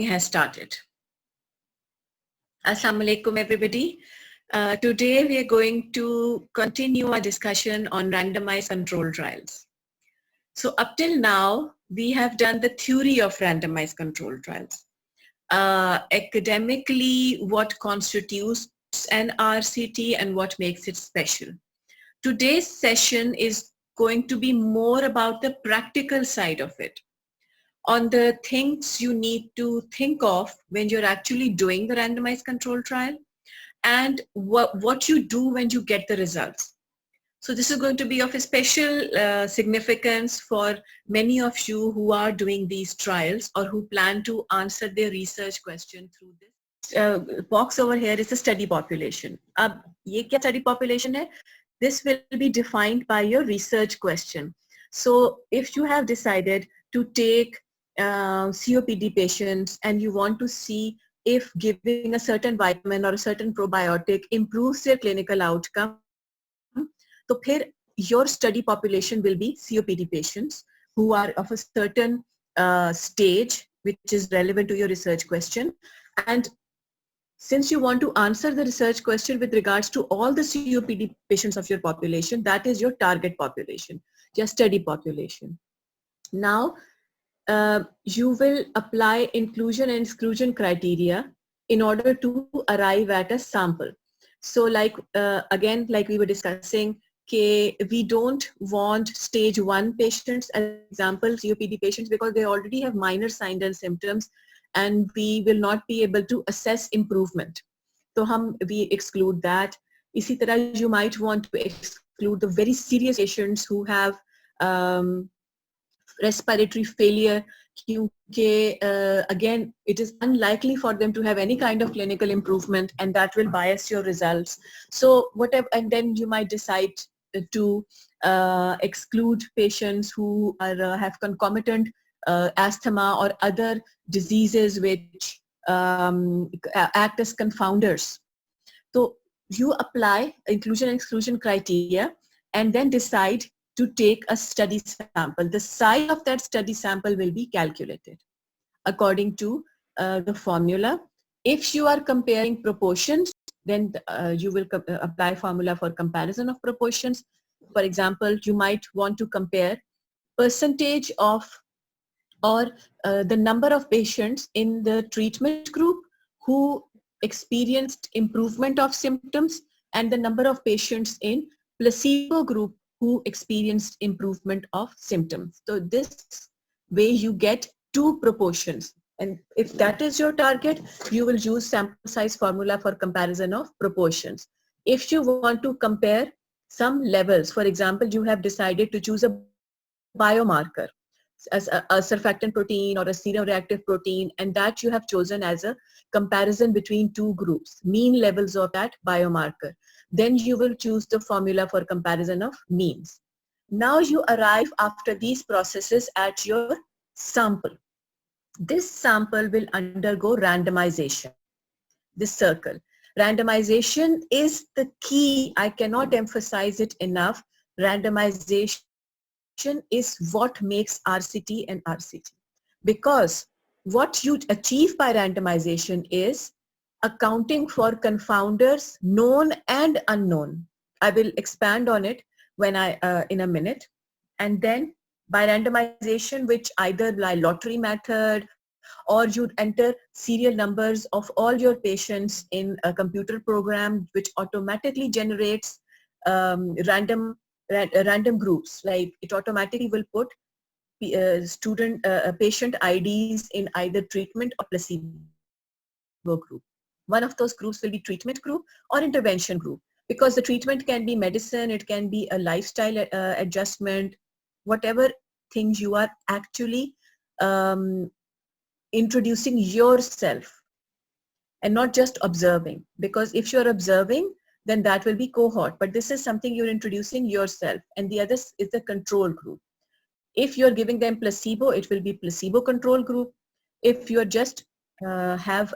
Has started. Assalamu alaikum everybody. Today we are going to continue our discussion on randomized control trials. So up till now we have done the theory of randomized control trials. Academically, what constitutes an RCT and what makes it special. Today's session is going to be more about the practical side of it, on the things you need to think of when you're actually doing the randomized control trial, and what you do when you get the results. So this is going to be of a special significance for many of you who are doing these trials or who plan to answer their research question through this. Box over here is the study population. Ab ye kya study population hai? This will be defined by your research question. So if you have decided to take COPD patients and you want to see if giving a certain vitamin or a certain probiotic improves their clinical outcome, so phir your study population will be COPD patients who are of a certain stage which is relevant to your research question. And since you want to answer the research question with regards to all the COPD patients of your population, that is your target population, your study population. Now, you will apply inclusion and exclusion criteria in order to arrive at a sample. So like, again, like we were discussing, we don't want stage 1 patients, as example, COPD patients, because they already have minor signs and symptoms and we will not be able to assess improvement. So we exclude that. Isi tarah, you might want to exclude the very serious patients who have respiratory failure, again, it is unlikely for them to have any kind of clinical improvement and that will bias your results. So whatever, and then you might decide to exclude patients who are, have concomitant asthma or other diseases which act as confounders. So you apply inclusion and exclusion criteria and then decide to take a study sample. The size of that study sample will be calculated according to the formula. If you are comparing proportions, then you will apply formula for comparison of proportions. For example, you might want to compare percentage of or the number of patients in the treatment group who experienced improvement of symptoms and the number of patients in placebo group who experienced improvement of symptoms. So this way you get two proportions, and if that is your target, you will use sample size formula for comparison of proportions. If you want to compare some levels, for example, you have decided to choose a biomarker as a surfactant protein or a seroreactive protein, and that you have chosen as a comparison between two groups, mean levels of that biomarker. Then you will choose the formula for comparison of means. Now you arrive after these processes at your sample. This sample will undergo randomization, this circle. Randomization is the key. I cannot emphasize it enough. Randomization is what makes RCT an RCT, because what you achieve by randomization is accounting for confounders known and unknown. I will expand on it when in a minute. And then by randomization, which either by lottery method or you'd enter serial numbers of all your patients in a computer program which automatically generates random groups, like it automatically will put patient IDs in either treatment or placebo group. One of those groups will be treatment group or intervention group, because the treatment can be medicine, it can be a lifestyle adjustment, whatever things you are actually introducing yourself and not just observing, because if you're observing, then that will be cohort, but this is something you're introducing yourself, and the other is the control group. If you're giving them placebo, it will be placebo control group. If you're just have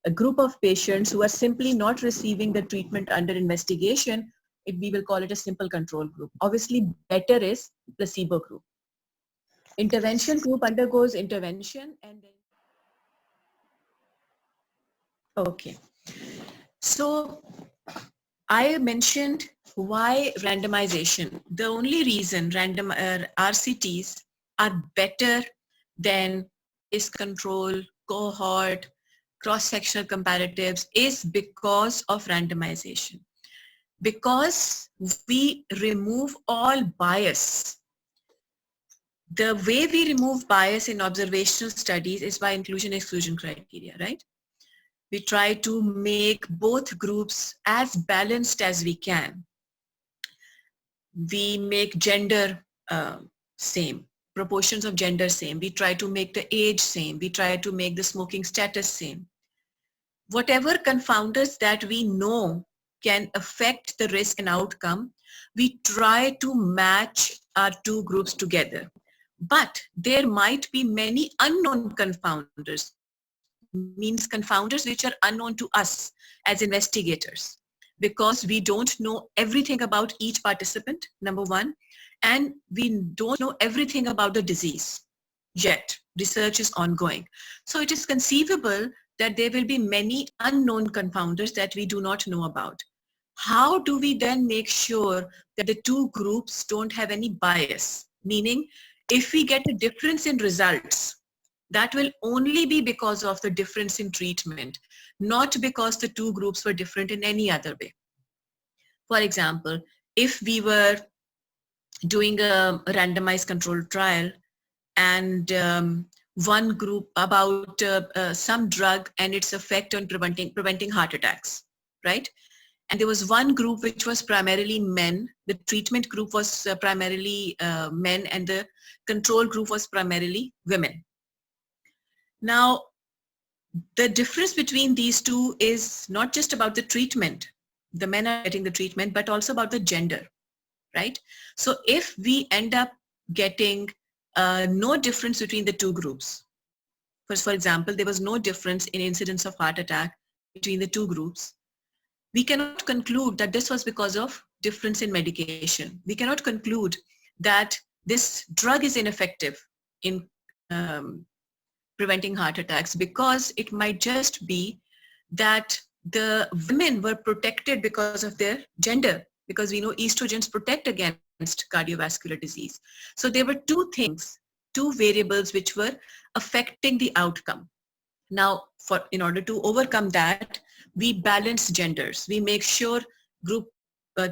a group of patients who are simply not receiving the treatment under investigation, we will call it a simple control group. Obviously better is placebo group. Intervention group undergoes intervention, and then Okay. So I mentioned why randomization. The only reason RCTs are better than case control, cohort, cross-sectional comparatives is because of randomization. Because we remove all bias. The way we remove bias in observational studies is by inclusion-exclusion criteria, right? We try to make both groups as balanced as we can. We make gender same, proportions of gender same. We try to make the age same. We try to make the smoking status same. Whatever confounders that we know can affect the risk and outcome, we try to match our two groups together. But there might be many unknown confounders, means confounders which are unknown to us as investigators, because we don't know everything about each participant, number one, and we don't know everything about the disease yet. Research is ongoing. So it is conceivable that there will be many unknown confounders that we do not know about. How do we then make sure that the two groups don't have any bias? Meaning, if we get a difference in results, that will only be because of the difference in treatment, not because the two groups were different in any other way. For example, if we were doing a randomized controlled trial and one group about some drug and its effect on preventing heart attacks, right? And there was one group which was primarily men. The treatment group was primarily men, and the control group was primarily women. Now, the difference between these two is not just about the treatment. The men are getting the treatment, but also about the gender, right? So if we end up getting no difference between the two groups, for example, there was no difference in incidence of heart attack between the two groups, we cannot conclude that this was because of difference in medication. We cannot conclude that this drug is ineffective in preventing heart attacks, because it might just be that the women were protected because of their gender, because we know estrogens protect against cardiovascular disease. So there were two things, two variables which were affecting the outcome. Now, in order to overcome that, we balance genders. We make sure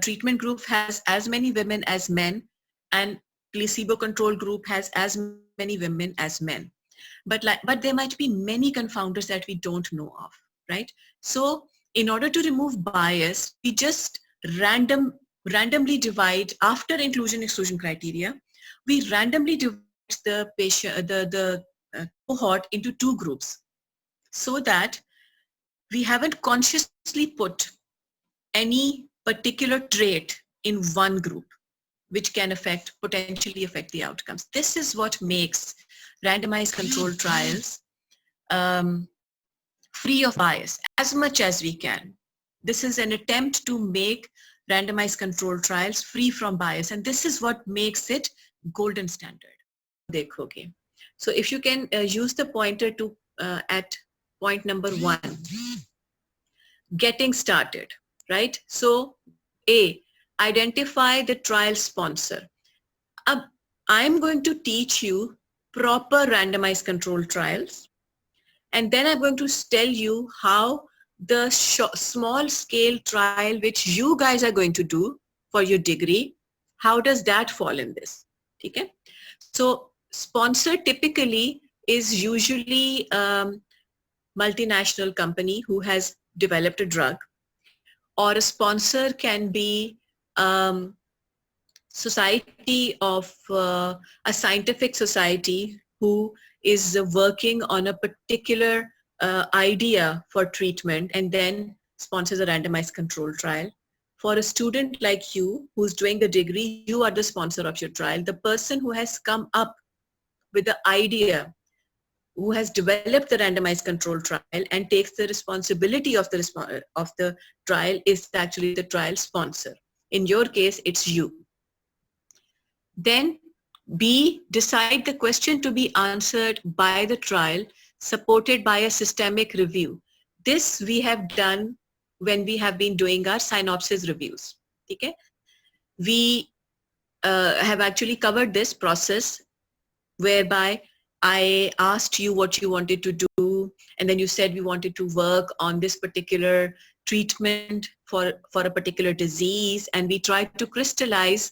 treatment group has as many women as men, and placebo control group has as many women as men. But there might be many confounders that we don't know of, right? So in order to remove bias, we just randomly divide, after inclusion exclusion criteria, we randomly divide the patient, the cohort into two groups, so that we haven't consciously put any particular trait in one group which can potentially affect the outcomes. This is what makes randomized controlled trials free of bias as much as we can. This is an attempt to make randomized controlled trials free from bias, and this is what makes it golden standard. Dekhoge. So if you can use the pointer to at point number 1, getting started, right? So A, identify the trial sponsor. I'm going to teach you proper randomized controlled trials, and then I'm going to tell you how the small scale trial which you guys are going to do for your degree, how does that fall in this? Okay? So sponsor typically is usually multinational company who has developed a drug, or a sponsor can be society of a scientific society who is working on a particular idea for treatment and then sponsors a randomized controlled trial. For a student like you who's doing the degree, you are the sponsor of your trial. The person who has come up with the idea, who has developed the randomized control trial and takes the responsibility of the trial, is actually the trial sponsor. In your case, it's you. Then B, decide the question to be answered by the trial, supported by a systemic review. This we have done when we have been doing our synopsis reviews. Okay? We have actually covered this process whereby I asked you what you wanted to do, and then you said we wanted to work on this particular treatment for a particular disease, and we tried to crystallize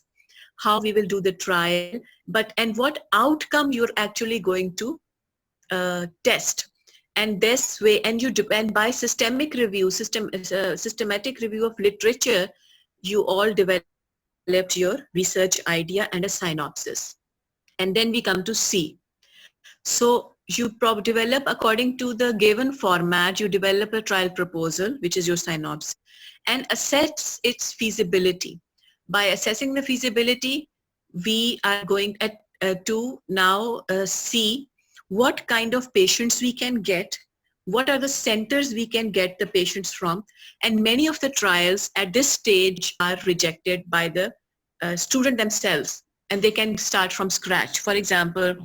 how we will do the trial, and what outcome you're actually going to test. And this way, and by systemic review, systematic review of literature, you all developed your research idea and a synopsis. And then we come to C. So you develop according to the given format, you develop a trial proposal, which is your synopsis, and assess its feasibility. By assessing the feasibility, we are going to now see what kind of patients we can get, what are the centers we can get the patients from, and many of the trials at this stage are rejected by the student themselves, and they can start from scratch. For example,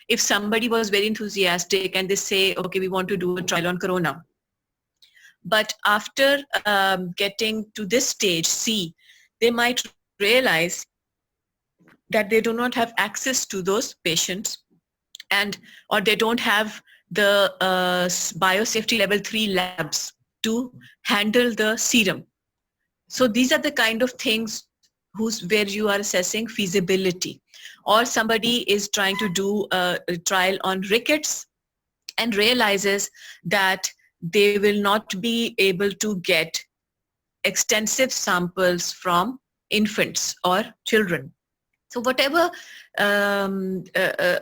if somebody was very enthusiastic and they say, okay, we want to do a trial on corona, but after getting to this stage, C, they might realize that they do not have access to those patients, or they don't have the biosafety level 3 labs to handle the serum. So these are the kind of things where you are assessing feasibility. Or somebody is trying to do a trial on rickets and realizes that they will not be able to get extensive samples from infants or children. So whatever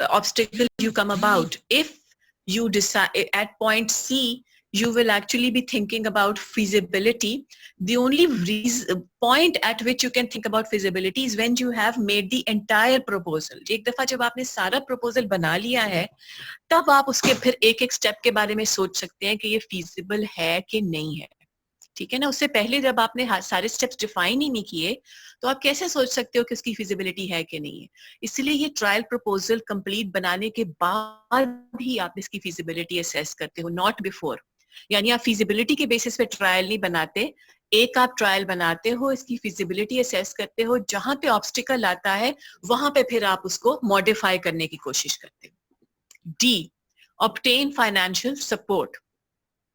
obstacle you come about, if you decide at point C, you will actually be thinking about feasibility. The only point at which you can think about feasibility is when you have made the entire proposal. एक दफा जब आपने सारा proposal बना लिया है, तब आप उसके फिर एक-एक step के बारे में सोच सकते हैं कि ये feasible है कि नहीं है. ठीक है ना? उससे पहले जब आपने सारे स्टेप्स डिफाइन ही नहीं किए, तो आप कैसे सोच सकते हो कि उसकी फिजिबिलिटी है कि नहीं है? इसलिए ये ट्रायल प्रपोजल कंप्लीट बनाने के बाद ही आप इसकी फिजिबिलिटी असेस करते हो, नॉट बिफोर. यानी आप फिजिबिलिटी के बेसिस पे ट्रायल नहीं बनाते, एक आप ट्रायल बनाते हो, इसकी फिजिबिलिटी असेस करते हो, जहां पे ऑब्स्टिकल आता है वहां पे फिर आप उसको मॉडिफाई करने की कोशिश करते हो. D, obtain financial support.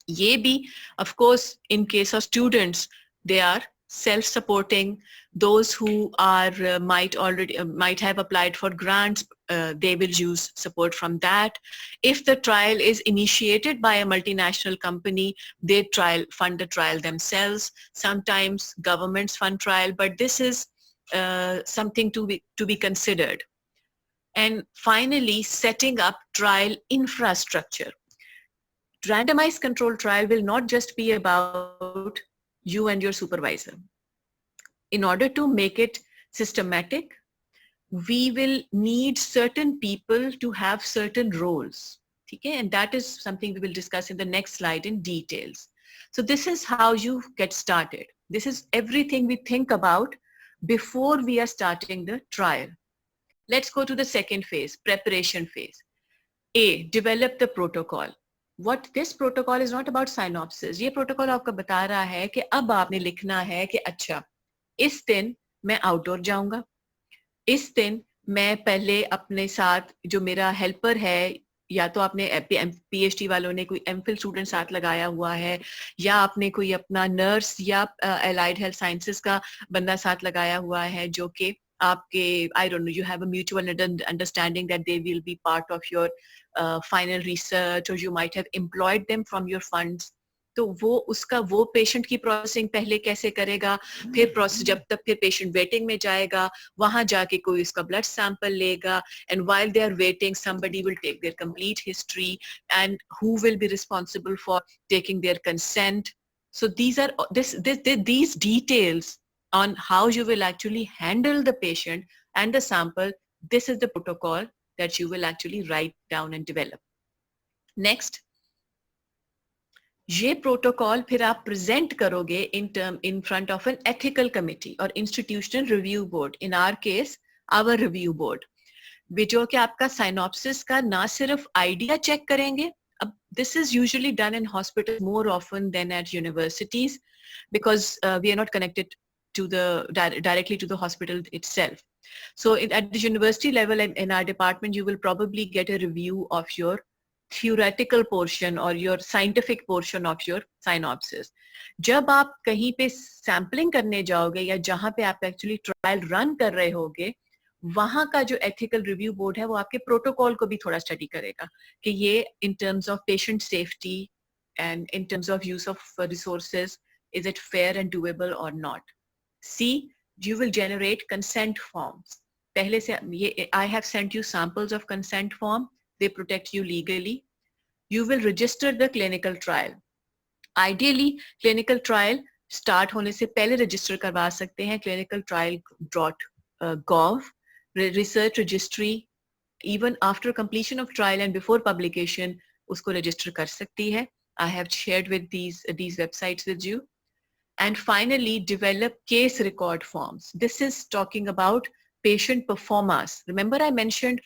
ये भी, of course, in case of students, they are self-supporting. Those who are might have applied for grants, they will use support from that. If the trial is initiated by a multinational company, they fund the trial themselves. Sometimes governments fund trial, but this is something to be considered. And finally, setting up trial infrastructure. Randomized control trial will not just be about you and your supervisor. In order to make it systematic, we will need certain people to have certain roles. Okay? And that is something we will discuss in the next slide in details. So this is how you get started. This is everything we think about before we are starting the trial. Let's go to the second phase, preparation phase. A, develop the protocol. What this protocol is not about synopsis. ये protocol आपको बता रहा है कि अब आपने लिखना है कि अच्छा, इस दिन मैं आउटडोर जाऊंगा, इस दिन मैं पहले अपने साथ जो मेरा हेल्पर है, या तो आपने PhD वालों ने कोई MPhil स्टूडेंट साथ लगाया हुआ है, या आपने कोई अपना नर्स या अलाइड हेल्थ साइंसेस का बंदा साथ लगाया हुआ है, जो कि आपके, I don't know, you have a mutual understanding that they will be part of your final research, or you might have employed them from your funds. तो वो पेशेंट की प्रोसेसिंग पहले कैसे करेगा, फिर प्रोसेस जब तक फिर पेशेंट वेटिंग में जाएगा, वहां जाके कोई उसका ब्लड सैंपल लेगा, and while they are waiting somebody will take their complete history, and who will be responsible for taking their consent. So these are these details on how you will actually handle the patient and the sample. This is the protocol that you will actually write down and develop. Next, ये protocol फिर आप present करोगे in front of an ethical committee or institutional review board. In our case, our review board, जो कि आपका synopsis का ना सिर्फ आइडिया चेक करेंगे. अब This is usually done in hospitals more often than at universities because we are not connected to the directly to the hospital itself. So at the university level and in our department, you will probably get a review of your theoretical portion or your scientific portion of your synopsis. जब आप कहीं पे sampling करने जाओगे या जहां पे आप एक्चुअली ट्रायल रन कर रहे होगे, वहां का जो एथिकल रिव्यू बोर्ड है वो आपके प्रोटोकॉल को भी थोड़ा स्टडी करेगा कि ये in terms of patient safety and in terms of use of resources, is it fair and doable or not? C, you will generate consent forms. पहले से ये I have sent you samples of consent form. They protect you legally. You will register the clinical trial. Ideally, clinical trial start होने से पहले register करवा सकते हैं clinicaltrial.gov, research registry. Even after completion of trial and before publication, उसको register कर सकती है. I have shared with these websites with you. And finally, develop case record forms. This is talking about patient performance. Remember I mentioned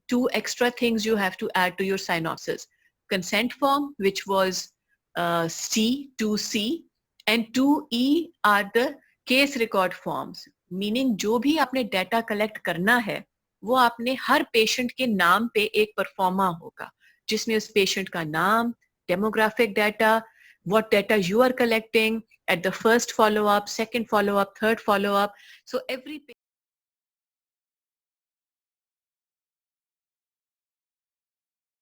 2 extra things you have to add to your synopsis. Consent form, which was C, 2C, and 2E are the case record forms. Meaning जो भी आपने data collect करना है, वो आपने हर patient के नाम पे एक परफॉर्मा होगा, जिसमें उस patient का नाम, demographic data, what data you are collecting at the first follow-up, second follow-up, third follow-up. So every